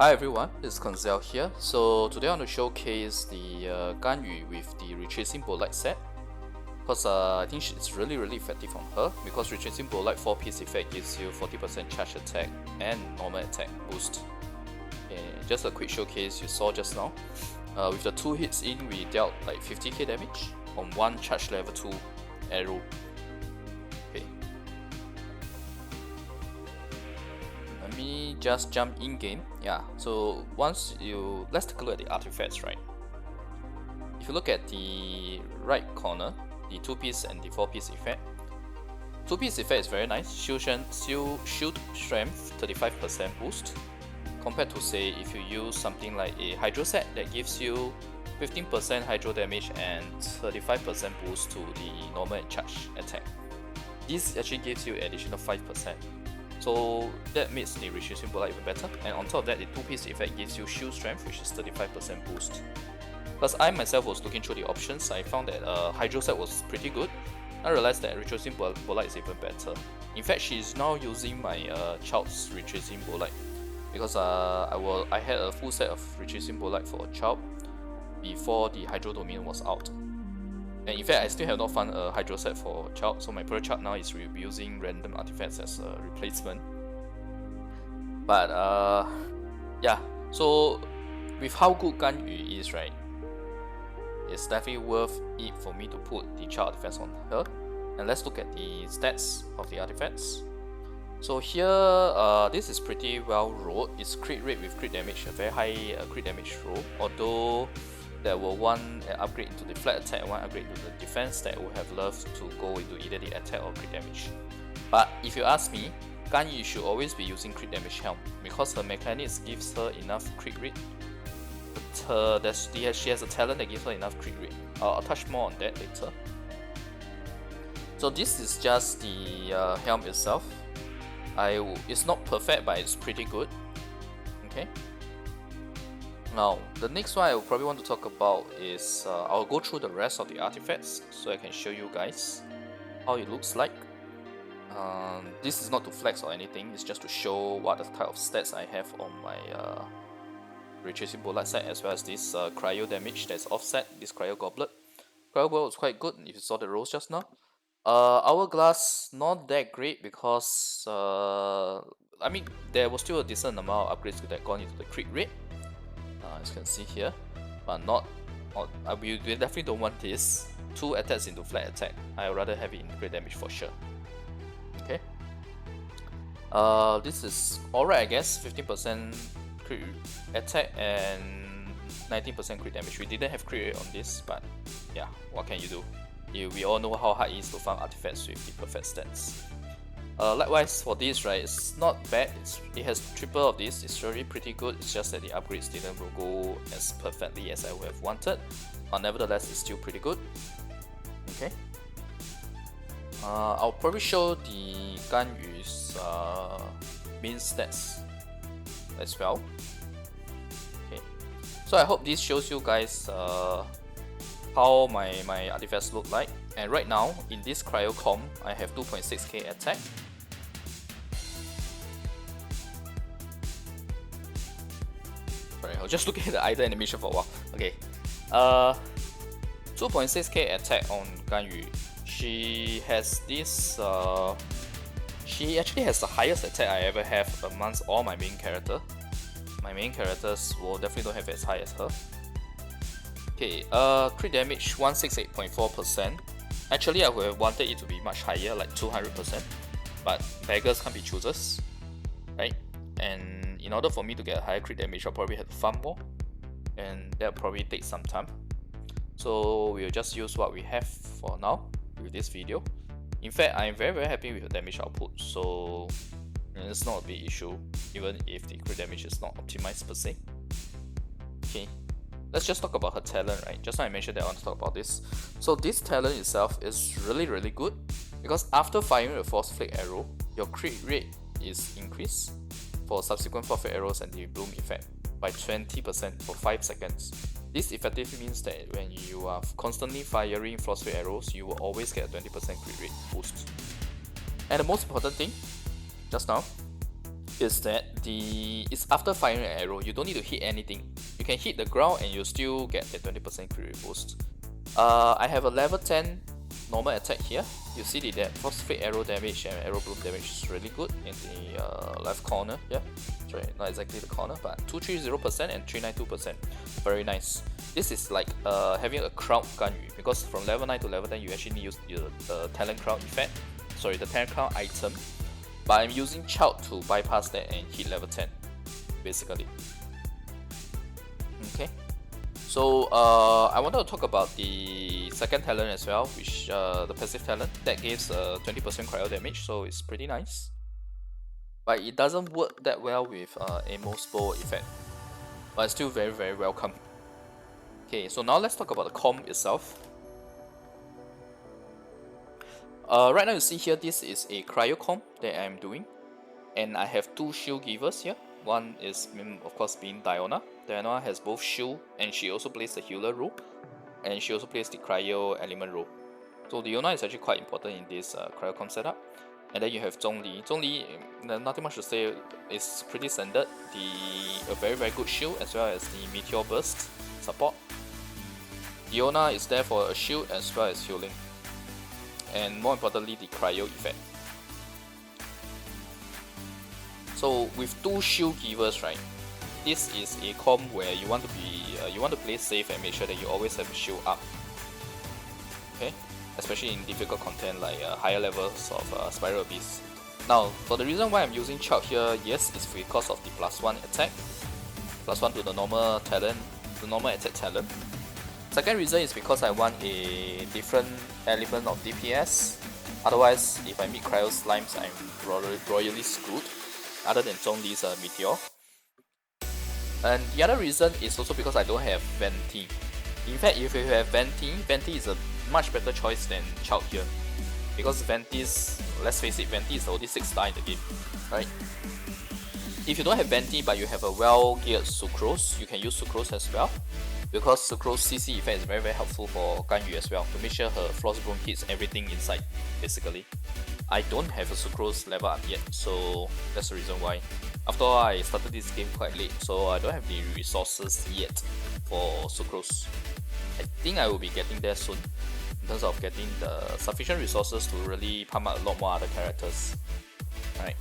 Hi everyone, this is Koinzell here. So today I want to showcase the Ganyu with the Retracing Bolide set. Because I think it's really effective on her, because Retracing Bolide 4-piece effect gives you 40% charge attack and normal attack boost. Okay, just a quick showcase you saw just now. With the 2 hits in, we dealt like 50k damage on 1 charge level 2 arrow. Okay. Let me just jump in game. Yeah, so let's take a look at the artifacts, right? If you look at the right corner, the 2-piece and the 4-piece effect. 2-piece effect is very nice. Shield strength 35% boost, compared to say if you use something like a Hydro set that gives you 15% Hydro damage and 35% boost to the normal and charge attack. This actually gives you additional 5%. So that makes the Retracing Bolide even better, and on top of that, the 2-piece effect gives you shield strength, which is 35% boost. Because I myself was looking through the options, I found that Hydro set was pretty good. I realized that Retracing Bolide is even better. In fact, she is now using my child's Retracing Bolide, because I had a full set of Retracing Bolide for a child before the Hydro Domain was out. And in fact, I still have not found a Hydro set for child, so my pro child now is using random artifacts as a replacement. But yeah, so with how good Ganyu is, right, it's definitely worth it for me to put the child artifacts on her. And let's look at the stats of the artifacts. So here, this is pretty well rolled. It's crit rate with crit damage, a very high crit damage roll, although there were one upgrade into the flat attack and one upgrade into the defense that would have loved to go into either the attack or crit damage. But if you ask me, Ganyu should always be using crit damage helm, because her mechanics gives her enough crit rate. She has a talent that gives her enough crit rate. I'll touch more on that later. So this is just the helm itself. It's not perfect, but it's pretty good. Okay. Now, the next one I will probably want to talk about is I'll go through the rest of the artifacts so I can show you guys how it looks like. This is not to flex or anything, it's just to show what the type of stats I have on my Retracing Bolide set, as well as this Cryo damage that's offset, this Cryo Goblet. Cryo Goblet was quite good if you saw the rolls just now. Hourglass, not that great, because I mean, there was still a decent amount of upgrades that gone into the crit rate, as you can see here, but we definitely don't want this 2 attacks into flat attack. I would rather have it in crit damage for sure. Okay, this is alright, I guess. 15% crit attack and 19% crit damage. We didn't have crit rate on this, but yeah, what can you do? We all know how hard it is to farm artifacts with the perfect stats. Likewise for this, right, it's not bad. It has triple of this. It's really pretty good. It's just that the upgrades didn't go as perfectly as I would have wanted, but nevertheless it's still pretty good. Okay, I'll probably show the Ganyu's main stats as well. Okay, so I hope this shows you guys how my artifacts look like. And right now in this Cryo comp, I have 2.6k attack. Sorry, I'll just look at the idle animation for a while. Okay, 2.6k attack on Ganyu. She has this. She actually has the highest attack I ever have amongst all my main character. My main characters will definitely don't have as high as her. Okay, crit damage 168.4%. Actually, I would have wanted it to be much higher, like 200%, but beggars can't be choosers, right? And in order for me to get a higher crit damage, I'll probably have to farm more, and that'll probably take some time. So we'll just use what we have for now with this video. In fact, I'm very happy with the damage output, so it's not a big issue, even if the crit damage is not optimized per se. Okay. Let's just talk about her talent, right? Just now I mentioned that I want to talk about this. So this talent itself is really good, because after firing a Force Flake arrow, your crit rate is increased for subsequent Force Flake arrows and the Bloom effect by 20% for 5 seconds. This effectively means that when you are constantly firing Force Flake arrows, you will always get a 20% crit rate boost. And the most important thing, just now, is that it's after firing an arrow, you don't need to hit anything. You can hit the ground and you still get the 20% crit rate boost. I have a level 10 normal attack here. You see that phosphate arrow damage and arrow bloom damage is really good in the left corner. Yeah, sorry, not exactly the corner, but 230% and 392%. Very nice. This is like having a crowd Ganyu, because from level 9 to level 10 you actually use the talent crowd effect. Sorry, the talent crowd item. But I'm using Chout to bypass that and hit level 10, basically. Okay. So I wanted to talk about the second talent as well, which the passive talent that gives 20% cryo damage, so it's pretty nice. But it doesn't work that well with Amos bow effect, but it's still very, very welcome. Okay, so now let's talk about the comp itself. Right now you see here, this is a cryo comp that I'm doing, and I have two shield givers here. One is, of course, being Diona. Diona has both shield, and she also plays the healer role, and she also plays the cryo element role. So Diona is actually quite important in this cryo comp setup. And then you have Zhongli. Zhongli, nothing much to say, it's pretty standard. A very, very good shield, as well as the meteor burst support. Diona is there for a shield as well as healing, and more importantly, the cryo effect. So with two shield givers, right, this is a comp where you want to play safe and make sure that you always have a shield up. Okay, especially in difficult content like higher levels of Spiral Abyss. Now, for the reason why I'm using Chout here, yes, it's because of the +1 attack, +1 to the normal talent, the normal attack talent. Second reason is because I want a different element of DPS. Otherwise, if I meet Cryo Slimes, I'm royally screwed, other than Zhongli's Meteor. And the other reason is also because I don't have Venti. In fact, if you have Venti, Venti is a much better choice than Chout here. Because Venti's, let's face it, Venti is only 6-star in the game, right? If you don't have Venti but you have a well-geared Sucrose, you can use Sucrose as well. Because Sucrose CC effect is very, very helpful for Ganyu as well, to make sure her Frost Bloom hits everything inside, basically. I don't have a Sucrose level up yet, so that's the reason why. After all, I started this game quite late, so I don't have the resources yet for Sucrose. I think I will be getting there soon, in terms of getting the sufficient resources to really pump out a lot more other characters. Right.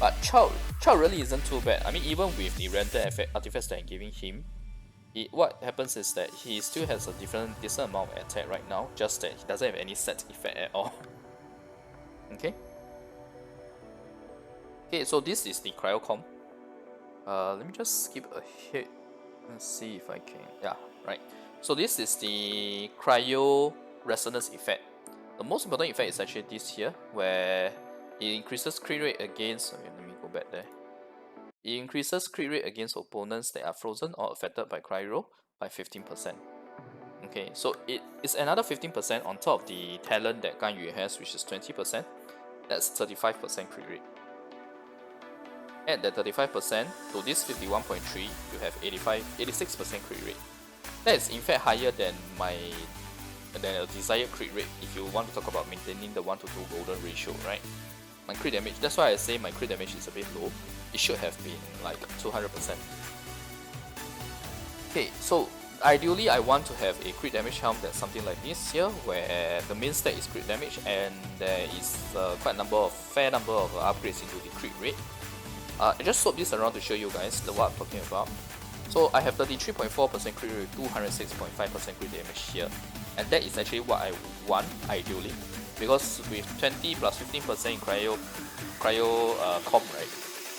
But Chout really isn't too bad. I mean, even with the random artifacts that I'm giving him, what happens is that he still has a decent amount of attack right now, just that he doesn't have any set effect at all. Okay. Okay, so this is the cryo comp. Let me just skip ahead and see if I can. Yeah, right. So this is the cryo resonance effect. The most important effect is actually this here, where it increases crit rate against. Okay, let me go back there. It increases crit rate against opponents that are frozen or affected by cryo by 15%. Okay, so it is another 15% on top of the talent that Ganyu has, which is 20%. That's 35% crit rate. Add that 35% to this 51.3, you have 86% crit rate. That is in fact higher than a desired crit rate if you want to talk about maintaining the 1 to 2 golden ratio, right? My crit damage, that's why I say my crit damage is a bit low. It should have been like 200%. Okay, so ideally I want to have a crit damage helm that's something like this here, where the main stat is crit damage and there is fair number of upgrades into the crit rate. I just swap this around to show you guys what I'm talking about. So I have 33.4% crit rate, 206.5% crit damage here, and that is actually what I want ideally, because with 20 plus 15% in cryo comp, right,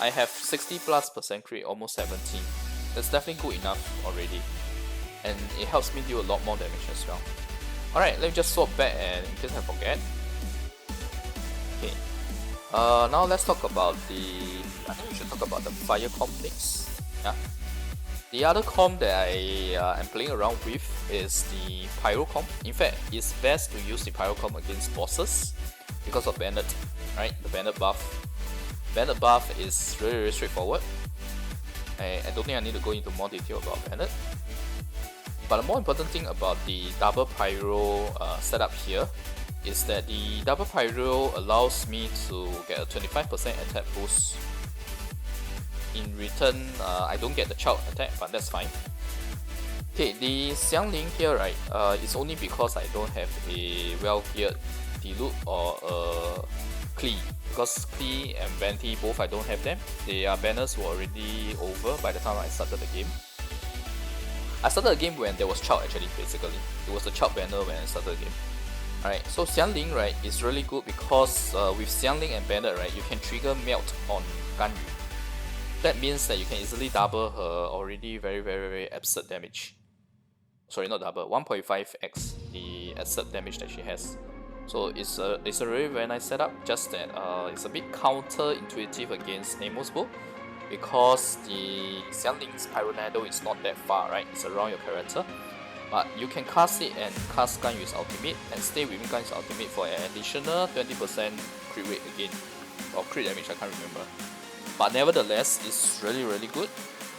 I have 60+% crit, almost 17. That's definitely good enough already, and it helps me deal a lot more damage as well. Alright, let me just swap back and in case I forget. Okay. Now let's talk about I think we should talk about the fire comp next. Yeah. The other comp that I am playing around with is the Pyro comp. In fact, it's best to use the Pyro comp against bosses because of Bennett, right? The Bennett buff. Bennett buff is really, really straightforward. I don't think I need to go into more detail about Bennett. But the more important thing about the double Pyro setup here is that the double Pyro allows me to get a 25% attack boost in return, I don't get the child attack, but that's fine. Okay, the Xiangling here, right, is only because I don't have a well-geared Diluc or a Klee. Because Klee and Venti, both I don't have them. Their banners were already over by the time I started the game. I started the game when there was Child actually, basically. It was the Child banner when I started the game. Alright, so Xiangling, right, is really good because with Xiangling and banner, right, you can trigger Melt on Ganyu. That means that you can easily double her already very absurd damage. Sorry, not double, 1.5x the absurd damage that she has. So it's a really very nice setup, just that it's a bit counter-intuitive against Amos bow, because the Xiangling's Pyro is not that far, right? It's around your character. But you can cast it and cast Ganyu's ultimate and stay within Ganyu's ultimate for an additional 20% crit rate again. Or crit damage, I can't remember. But nevertheless, it's really good.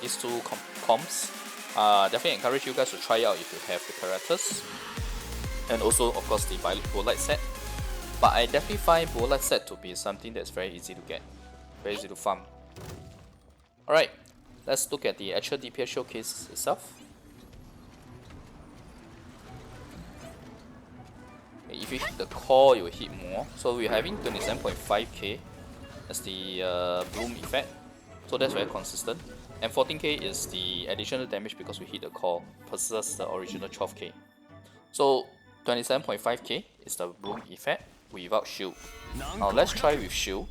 These two comps. Definitely encourage you guys to try out if you have the characters. And also, of course, the Bolide set. But I definitely find Bolide set to be something that's very easy to get. Very easy to farm. Alright, let's look at the actual DPS showcase itself. If you hit the core, you will hit more. So we're having 27.5k as the bloom effect. So that's very consistent. And 14k is the additional damage because we hit the core versus the original 12k. So 27.5k is the bloom effect without shield. Now let's try with shield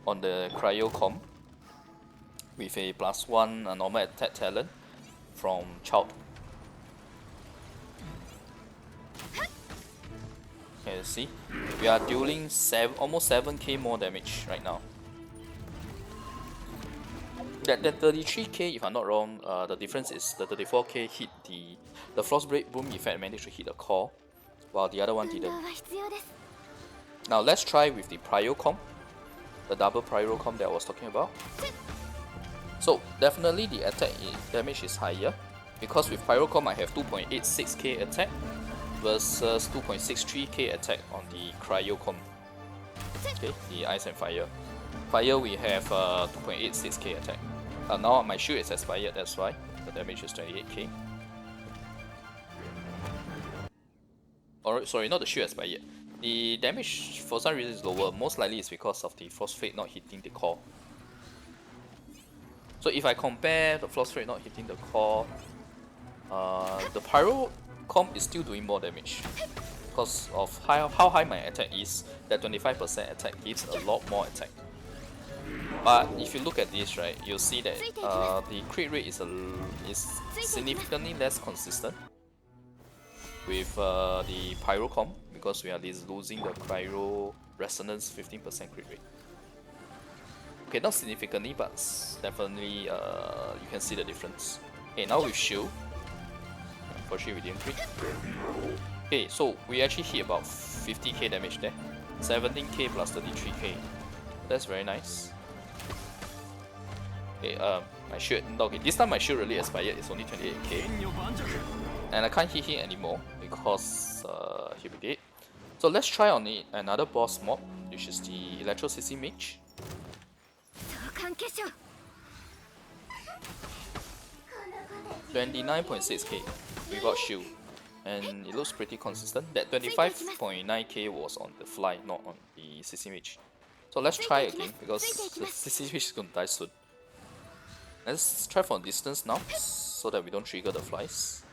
on the Cryo comp with a +1 normal attack talent from Child. Okay, you see, we are dealing almost 7k more damage right now. That 33k, if I'm not wrong, the difference is the 34k hit the Frostbreak Boom effect managed to hit the core, while the other one didn't. Now let's try with the Pyro comp, the double Pyro comp that I was talking about. So definitely the attack damage is higher, because with Pyro comp I have 2.86k attack versus 2.63k attack on the Cryo comp. Okay, the Ice and Fire. Fire we have 2.86k attack. Now my shield is expired, that's why the damage is 28k. Or sorry, not the shield expired. The damage for some reason is lower. Most likely it's because of the Frostfade not hitting the core. So if I compare the Frostfade not hitting the core, the Pyro comp is still doing more damage because of how high my attack is. That 25% attack gives a lot more attack. But if you look at this, right, you'll see that the crit rate is significantly less consistent with the Pyro comp, because we are losing the Cryo Resonance 15% crit rate. Okay, not significantly, but definitely you can see the difference. Okay, now with shield, unfortunately we didn't crit. Okay, so we actually hit about 50k damage there, 17k plus 33k. That's very nice. Okay, my shield, okay, this time my shield really expired, it's only 28k. And I can't hit him anymore because he'll be dead. So let's try on it another boss mob, which is the Retracing Mage. 29.6k without shield, and it looks pretty consistent. That 25.9k was on the fly, not on the Cicin Mage. So let's try again, because the Cicin Mage is gonna die soon. Let's try from distance now, so that we don't trigger the flies.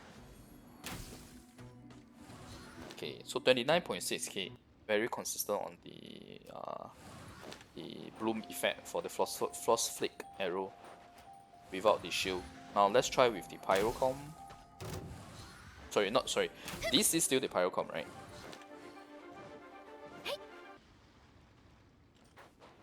Okay, so 29.6k, very consistent on the bloom effect for the frost flick arrow without the shield. Now let's try with the Pyro comp. Sorry, this is still the Pyro comp, right?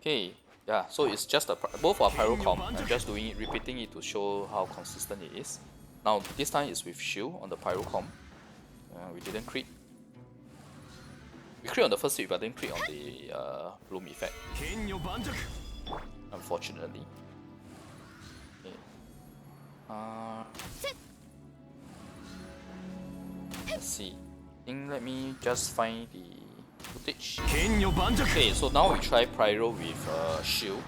Okay, yeah, so it's just both are Pyro comp. I'm just repeating it to show how consistent it is. Now this time it's with shield on the Pyro comp. We didn't crit. We crit on the first hit, but didn't crit on the bloom effect, unfortunately. Okay. Let's see. Let me just find the footage. Okay, so now we try Pyro with shield.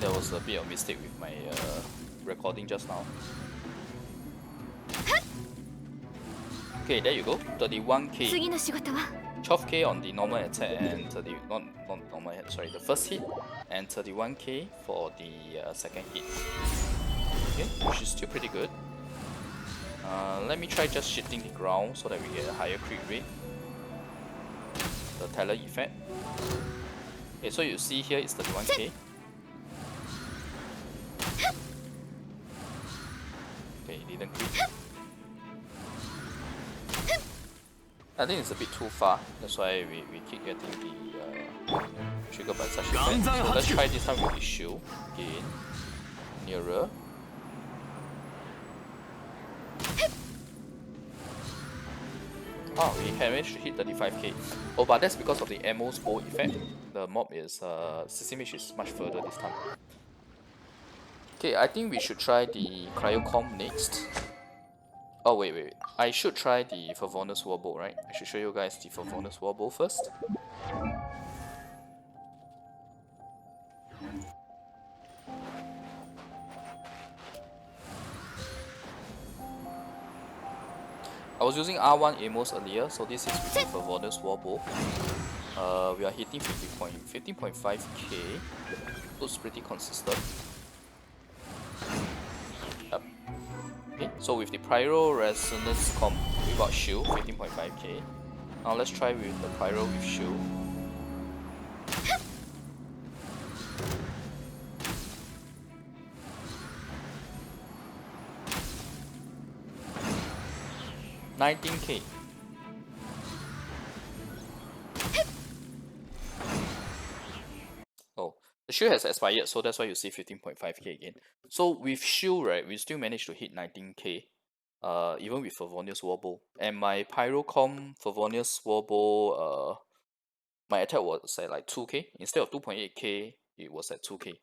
There was a bit of mistake with my recording just now. Okay, there you go. 31k. 12k on the normal attack and not normal attack, sorry, the first hit, and 31k for the second hit. Okay, which is still pretty good. Let me try just shifting the ground so that we get a higher crit rate. The talent effect. Okay, so you see here is 31k. Okay, didn't crit. I think it's a bit too far, that's why we keep getting the trigger by such effect. So let's try this time with the shield again. Nearer. Oh, we managed to hit 35k. Oh, but that's because of the Amos bow effect. The mob is Cicin Mage is much further this time. Okay, I think we should try the Cryo comp next. Oh wait. I should try the Favonius Warbow, right? I should show you guys the Favonius Warbow first. I was using R1 Amos earlier, so this is with the Favonius Warbow. We are hitting 15.5k. Looks pretty consistent. Yep. Okay, so with the Pyro Resonance comp without shield, 15.5k. Now let's try with the Pyro with shield. $19k. Oh, the shield has expired, so that's why you see 15.5k again. So with shield, right, we still managed to hit 19k. Even with Favonius Warbow. And my Pyrocom Favonius Warbow, my attack was at like 2k. Instead of 2.8k, it was at 2k.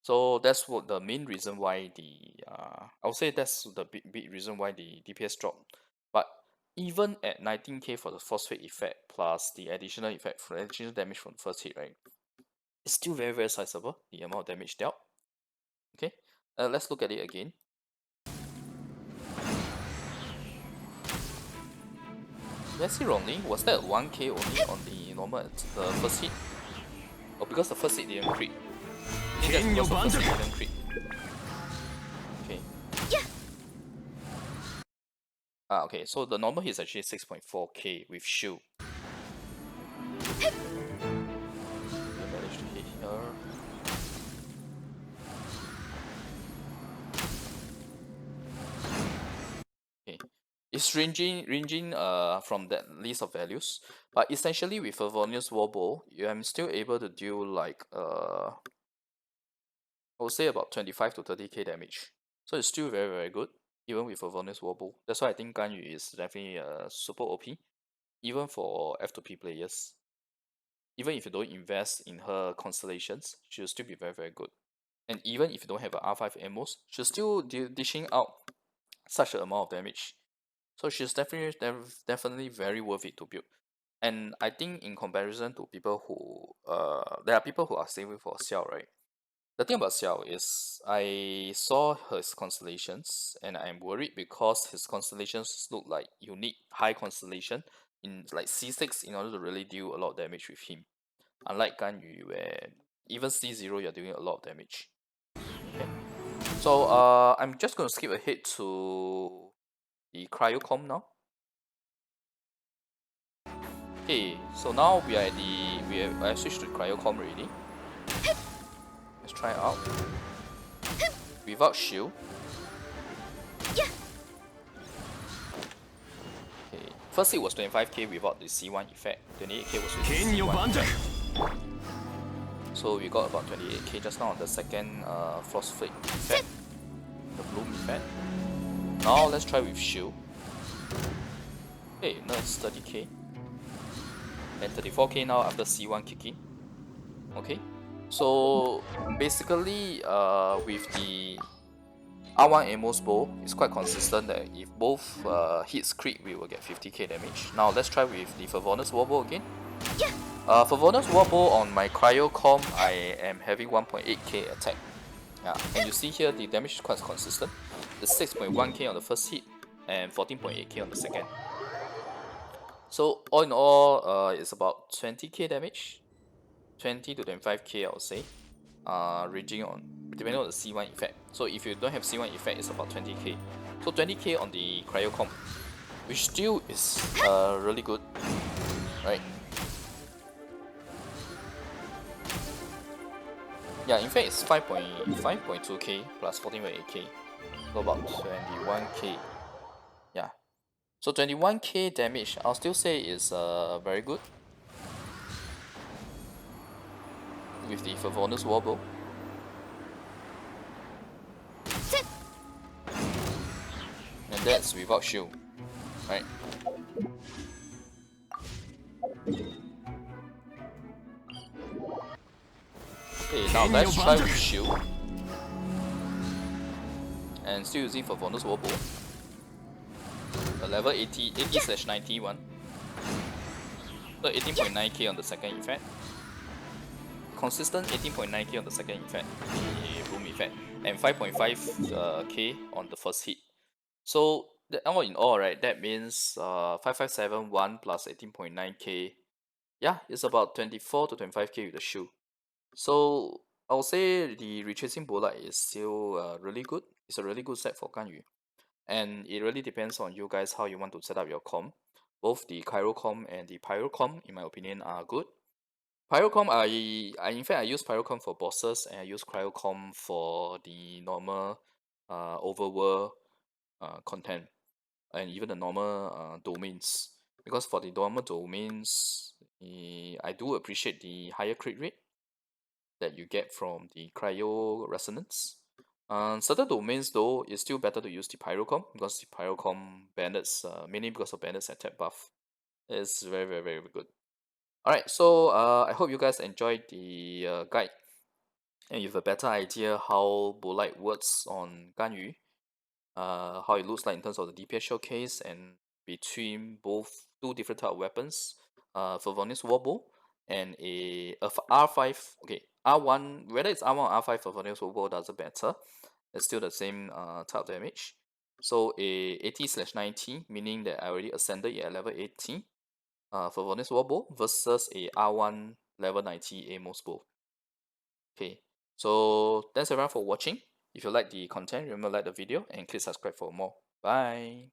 So that's what the main reason why the I would say that's the big reason why the DPS dropped. But even at 19k for the phosphate effect plus the additional effect for additional damage from the first hit, right? It's still very sizable, the amount of damage dealt. Okay, let's look at it again. Did I see wrongly? Was that 1k only on the normal the first hit? Oh, because the first hit didn't crit. I think that's because the first hit didn't crit. Okay. Okay, so the normal hit is actually 6.4k with shield. I managed to hit here. Okay. It's ranging from that list of values, but essentially with Favonius Warbow, I'm still able to deal like I would say about 25 to 30k damage. So it's still very good, even with Favonius Warbow. That's why I think Ganyu is definitely super OP, even for F2P players. Even if you don't invest in her constellations, she'll still be very good. And even if you don't have an R5 Amos, she's still dishing out such an amount of damage. So she's definitely very worth it to build. And I think in comparison to people who there are people who are saving for Xiao, right? The thing about Xiao is I saw his constellations and I'm worried because his constellations look like you need high constellation in like C6 in order to really deal a lot of damage with him. Unlike Ganyu where even C0 you're doing a lot of damage. Okay. So I'm just gonna skip ahead to the Cryo comp now. Okay, so now we are at I switched to Cryo comp already. Let's try it out. Without shield. Okay. First hit was 25k without the C1 effect. 28k was with the C1 effect. So we got about 28k just now on the second Frostflake effect. The Bloom effect. Now let's try with shield. Okay, now it's 30k. And 34k now after C1 kicking. Okay. So basically with the R1 Amos bow, it's quite consistent that if both hits crit, we will get 50k damage. Now let's try with the Favonius Warbow again. Favonius Warbow on my Cryo comp, I am having 1.8k attack. Yeah, and you see here the damage is quite consistent. It's 6.1k on the first hit and 14.8k on the second. So all in all, it's about 20k damage, 20 to 25k I would say, ranging on depending on the C1 effect. So if you don't have C1 effect, it's about 20k. So 20k on the Cryo comp, which still is really good, right? Yeah, in fact it's 5.2k plus 14.8k, so about 21k. Yeah, so 21k damage, I'll still say is very good with the Favonius Warbow. And that's without shield, right? Okay, now let's try with shield. And still using Favonius Warbow. A level 80/91. So 18.9k on the second effect. Consistent 18.9k on the second effect, the boom effect. And 5.5k on the first hit. So all in all, right, that means 5571 plus 18.9k. Yeah, it's about 24 to 25k with the shield. So I would say the Retracing Bolide is still really good. It's a really good set for Ganyu. And it really depends on you guys how you want to set up your comp. Both the Cryo comp and the Pyro comp, in my opinion, are good. Pyro comp, in fact I use Pyro comp for bosses, and I use Cryo comp for the normal overworld content, and even the normal domains. Because for the normal domains, I do appreciate the higher crit rate that you get from the Cryo resonance. Certain domains though, it's still better to use the Pyrocom, because the Pyrocom bandits, mainly because of bandits attack buff, is very good. Alright, so I hope you guys enjoyed the guide, and you have a better idea how Bolide works on Ganyu, how it looks like in terms of the DPS showcase, and between both two different type of weapons, Favonius Warbow and a R5. Okay, R1, whether it's R1 or R5 Favonius Warbow doesn't matter. It's still the same type of damage. So a 80/90, meaning that I already ascended it at level 80 Favonius Warbow versus a R1 level 90 Amos bow. Okay, so thanks everyone for watching. If you like the content, remember to like the video and click subscribe for more. Bye.